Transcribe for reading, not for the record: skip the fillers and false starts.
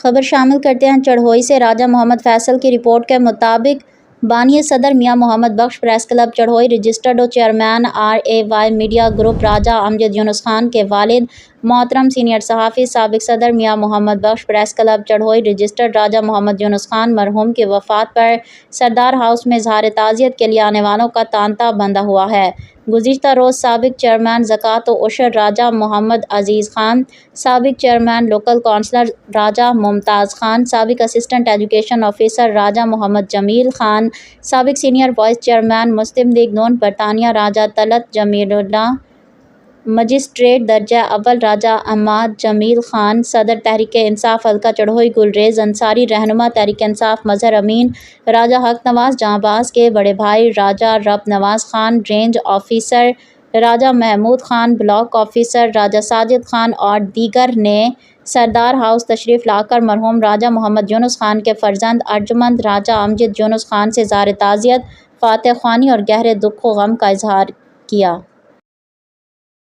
خبر شامل کرتے ہیں چڑھوئی سے۔ راجہ محمد فیصل کی رپورٹ کے مطابق بانی صدر میاں Muhammad Bakhsh press club چڑھوئی registered و چیئرمین RAY میڈیا گروپ راجہ امجد یونس خان کے والد محترم سینئر صحافی سابق صدر میاں Muhammad Bakhsh press club چڑھوئی registered راجہ محمد یونس خان مرحوم کی وفات پر سردار ہاؤس میں اظہار تعزیت کے لیے آنے والوں کا تانتا بندھا ہوا ہے۔ گزشتہ روز سابق چیئرمین زکوٰۃ و عشر راجہ محمد عزیز خان، سابق چیئرمین لوکل کونسلر راجہ ممتاز خان، سابق اسسٹنٹ ایجوکیشن آفیسر راجہ محمد جمیل خان، سابق سینئر وائس چیئرمین مسلم لیگ نون برطانیہ راجہ طلعت جمیل اللہ، مجسٹریٹ درجہ اول راجہ عماد جمیل خان، صدر تحریک انصاف حلقہ چڑھوئی گلریز انصاری، رہنما تحریک انصاف مظہر امین، راجہ حق نواز جہاں باز کے بڑے بھائی راجہ رب نواز خان، رینج آفیسر راجہ محمود خان، بلاک آفیسر راجہ ساجد خان اور دیگر نے سردار ہاؤس تشریف لا کر مرحوم راجہ محمد یونس خان کے فرزند ارجمند راجہ امجد یونس خان سے اظہار تعزیت، فاتح خوانی اور گہرے دکھ و غم کا اظہار کیا۔